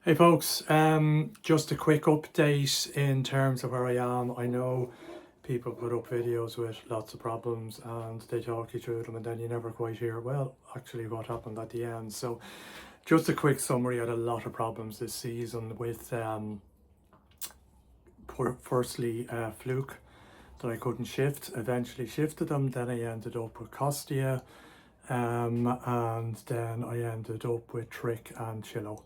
Hey folks, just a quick update in terms of where I am. I know people put up videos with lots of problems and they talk you through them and then you never quite hear, well, actually what happened at the end. So just a quick summary. I had a lot of problems this season with firstly fluke that I couldn't shift. Eventually shifted them, then I ended up with Costia, and then I ended up with Trick and Chillo.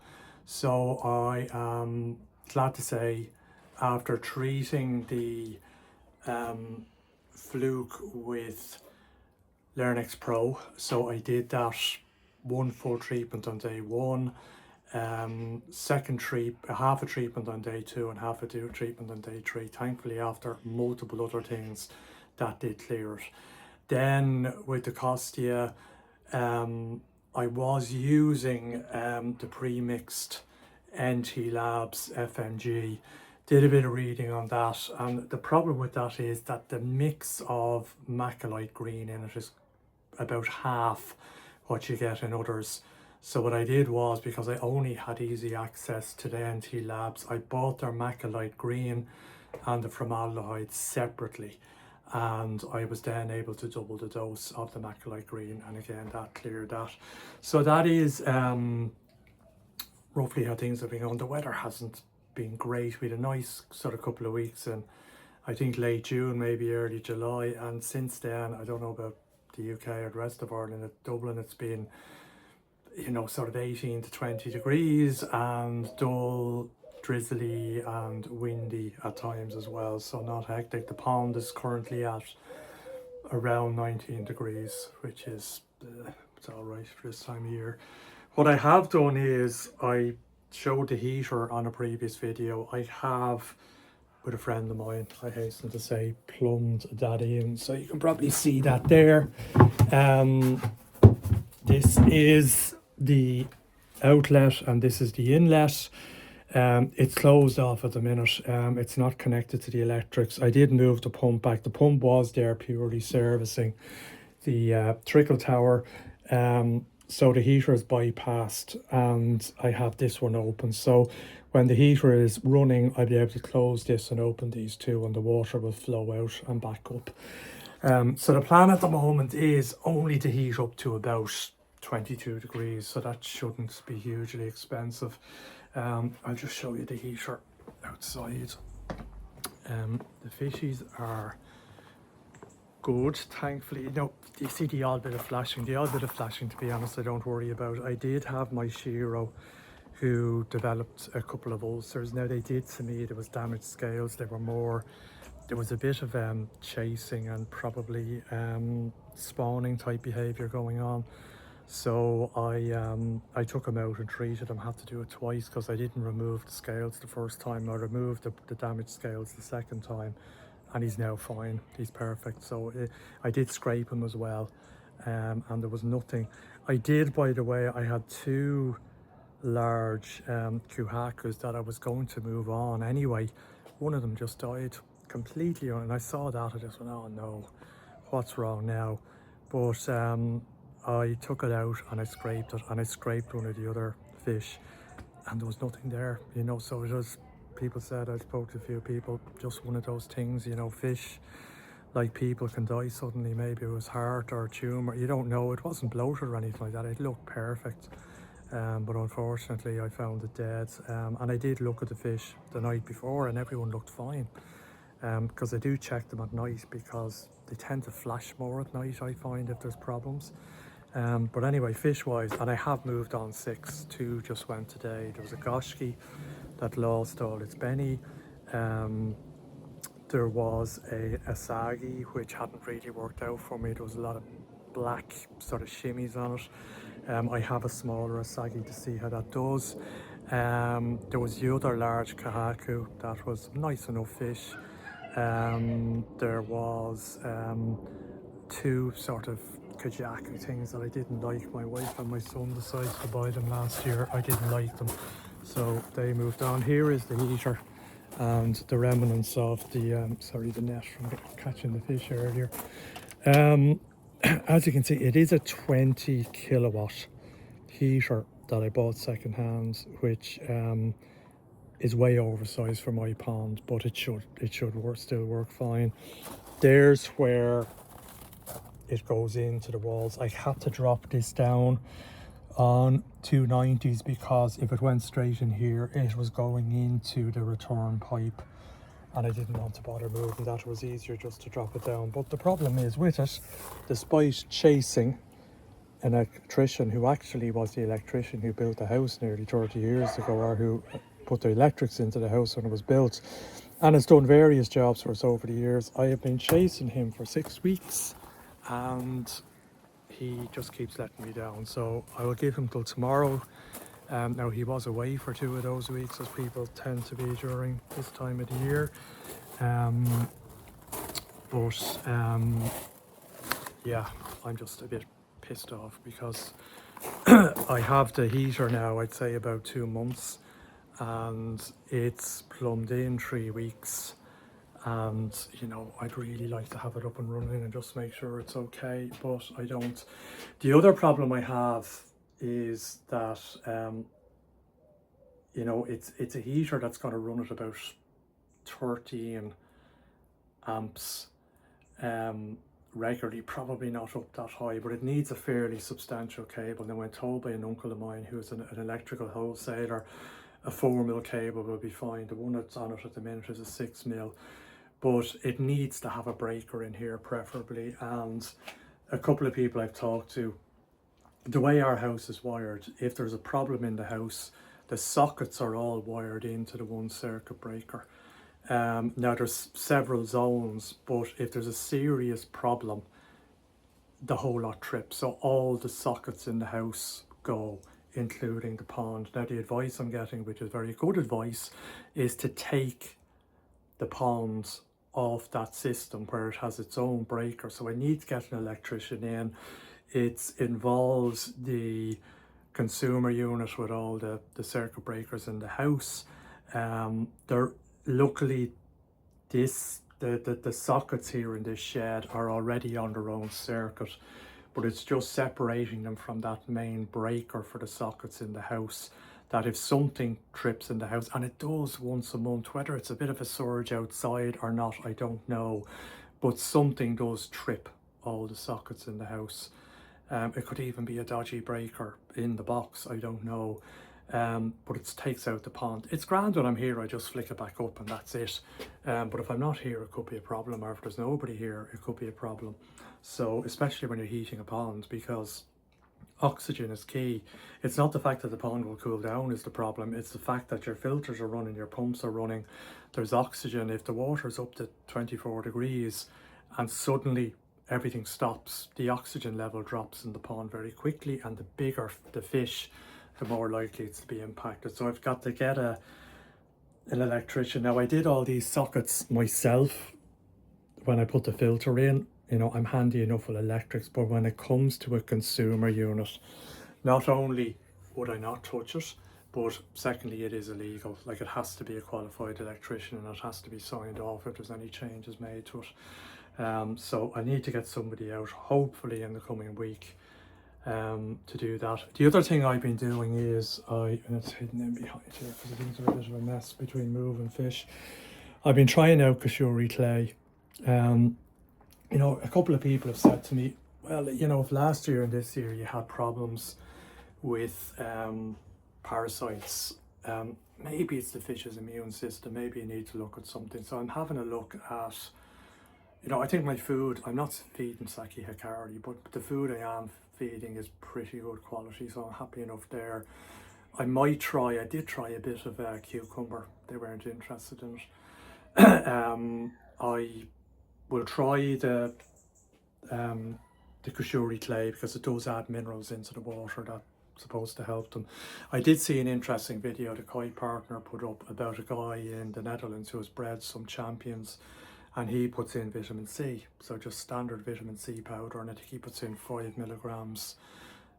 So I am glad to say, after treating the fluke with Learnex Pro, so I did that one full treatment on day one, half a treatment on day two, and half a treatment on day three. Thankfully, after multiple other things, that did clear it. Then with the Costia, I was using the pre-mixed NT Labs FMG, did a bit of reading on that, and the problem with that is that the mix of macrolide green in it is about half what you get in others. So what I did was, because I only had easy access to the NT Labs, I bought their macrolide green and the formaldehyde separately, and I was then able to double the dose of the macrolide green, and again that cleared that. So that is roughly how things have been going. The weather hasn't been great. We had a nice sort of couple of weeks in, I think, late June, maybe early July, and since then, I don't know about the UK or the rest of Ireland, at Dublin it's been, you know, sort of 18 to 20 degrees and dull, drizzly and windy at times as well, so not hectic. The pond is currently at around 19 degrees, which is it's all right for this time of year. What I have done is, I showed the heater on a previous video. I have, with a friend of mine, I hasten to say, plumbed that in, so you can probably see that there. This is the outlet and this is the inlet. It's closed off at the minute. It's not connected to the electrics. I did move the pump back. The pump was there purely servicing the trickle tower. So the heater is bypassed and I have this one open. So when the heater is running, I'll be able to close this and open these two, and the water will flow out and back up. So the plan at the moment is only to heat up to about 22 degrees, so that shouldn't be hugely expensive. I'll just show you the heater outside. The fishies are good, thankfully. You know, you see the odd bit of flashing. The odd bit of flashing, to be honest, I don't worry about. I did have my Shiro who developed a couple of ulcers. Now, they did to me, there was damaged scales. They were more, there was a bit of chasing and probably spawning type behaviour going on. So I took him out and treated him. Had to do it twice because I didn't remove the scales the first time. I removed the damaged scales the second time, and he's now fine. He's perfect. So I did scrape him as well, and there was nothing. I did, by the way, I had two large kuhakus that I was going to move on anyway. One of them just died completely, and I saw that, I just went, oh no, what's wrong now? But I took it out and I scraped it, and I scraped one of the other fish and there was nothing there, you know. So it was, people said, I spoke to a few people, just one of those things, you know, fish, like people, can die suddenly. Maybe it was heart or tumour, you don't know. It wasn't bloated or anything like that, it looked perfect. But unfortunately I found it dead. And I did look at the fish the night before and everyone looked fine. Because I do check them at night, because they tend to flash more at night, I find, if there's problems. But anyway, fish wise, and I have moved on 6, 2 just went today. There was a goshki that lost all its benny. There was a sagi which hadn't really worked out for me. There was a lot of black sort of shimmies on it. I have a smaller asagi to see how that does. There was the other large kahaku that was nice enough fish. There was 2 sort of kajaku things that I didn't like. My wife and my son decided to buy them last year. I didn't like them, so they moved on. Here is the heater and the remnants of the sorry, the net from catching the fish earlier. As you can see, it is a 20 kilowatt heater, that I bought second hand, which is way oversized for my pond, but it should still work fine. There's where it goes into the walls. I had to drop this down on 290s because if it went straight in here, it was going into the return pipe, and I didn't want to bother moving that. It was easier just to drop it down. But the problem is with it, despite chasing an electrician who actually was the electrician who built the house nearly 30 years ago, or who put the electrics into the house when it was built, and has done various jobs for us over the years, I have been chasing him for 6 weeks and he just keeps letting me down. So I will give him till tomorrow. Now, he was away for 2 of those weeks, as people tend to be during this time of the year. Yeah, I'm just a bit pissed off because I have the heater now, I'd say about 2 months, and it's plumbed in 3 weeks. And you know, I'd really like to have it up and running and just make sure it's okay, but I don't. The other problem I have is that you know, it's a heater that's going to run at about 13 amps regularly, probably not up that high, but it needs a fairly substantial cable. Now, I'm told by an uncle of mine who's an electrical wholesaler, a 4mm cable will be fine. The one that's on it at the minute is a 6mm, but it needs to have a breaker in here preferably. And a couple of people I've talked to, the way our house is wired, if there's a problem in the house, the sockets are all wired into the one circuit breaker. Now there's several zones, but if there's a serious problem, the whole lot trips. So all the sockets in the house go, including the pond. Now the advice I'm getting, which is very good advice, is to take the pond off that system where it has its own breaker. So I need to get an electrician in. It involves the consumer unit with all the circuit breakers in the house. They're luckily the sockets here in this shed are already on their own circuit, but it's just separating them from that main breaker for the sockets in the house, that if something trips in the house, and it does once a month, whether it's a bit of a surge outside or not, I don't know, but something does trip all the sockets in the house. It could even be a dodgy breaker in the box, I don't know. But it takes out the pond. It's grand when I'm here, I just flick it back up and that's it. But if I'm not here, it could be a problem, or if there's nobody here, it could be a problem. So especially when you're heating a pond, because oxygen is key. It's not the fact that the pond will cool down is the problem, it's the fact that your filters are running, your pumps are running, there's oxygen. If the water's up to 24 degrees and suddenly everything stops, the oxygen level drops in the pond very quickly, and the bigger the fish, the more likely it's to be impacted. So I've got to get an electrician. Now, I did all these sockets myself when I put the filter in. You know, I'm handy enough with electrics, but when it comes to a consumer unit, not only would I not touch it, but secondly, it is illegal. Like, it has to be a qualified electrician and it has to be signed off if there's any changes made to it. So I need to get somebody out, hopefully in the coming week, to do that. The other thing I've been doing is, and it's hidden in behind here because things are a bit of a mess between moving fish. I've been trying out accessory clay. You know, a couple of people have said to me, well, you know, if last year and this year you had problems with parasites, maybe it's the fish's immune system, maybe you need to look at something. So I'm having a look at, you know, I think my food, I'm not feeding Saki Hikari, but the food I am feeding is pretty good quality, so I'm happy enough there. I did try a bit of cucumber, they weren't interested in it. I will try the accessory clay because it does add minerals into the water that's supposed to help them. I did see an interesting video the Koi partner put up about a guy in the Netherlands who has bred some champions, and he puts in vitamin C, so just standard vitamin C powder, and I think he puts in 5 milligrams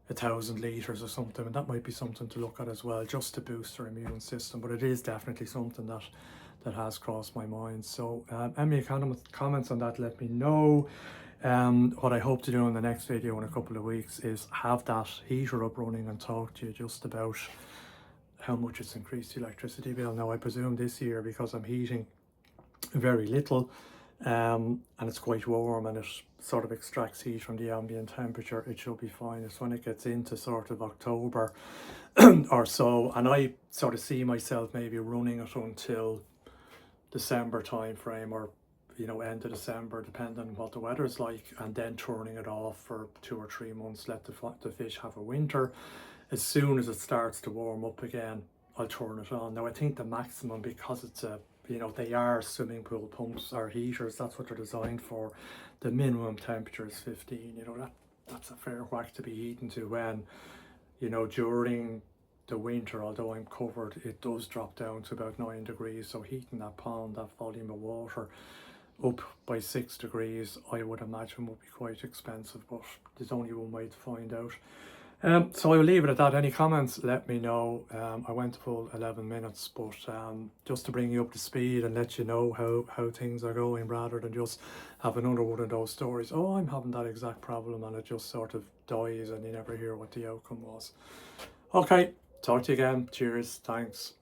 1,000 litres or something, and that might be something to look at as well, just to boost their immune system. But it is definitely something that has crossed my mind. So any comments on that, let me know. What I hope to do in the next video in a couple of weeks is have that heater up running and talk to you just about how much it's increased the electricity bill. Now I presume this year, because I'm heating very little, and it's quite warm and it sort of extracts heat from the ambient temperature, it should be fine. It's when it gets into sort of October or so, and I sort of see myself maybe running it until December time frame, or end of December, depending on what the weather's like, and then turning it off for 2 or 3 months, let the fish have a winter. As soon as it starts to warm up again, I'll turn it on. Now I think the maximum, because it's a they are swimming pool pumps or heaters, that's what they're designed for, the minimum temperature is 15. That's a fair whack to be heating to when, during the winter, although I'm covered, it does drop down to about 9 degrees. So heating that pond, that volume of water, up by 6 degrees, I would imagine would be quite expensive, but there's only one way to find out. So I will leave it at that. Any comments, let me know. I went a full 11 minutes, but just to bring you up to speed and let you know how things are going, rather than just have another one of those stories, oh, I'm having that exact problem, and it just sort of dies and you never hear what the outcome was. Okay, talk to you again. Cheers, thanks.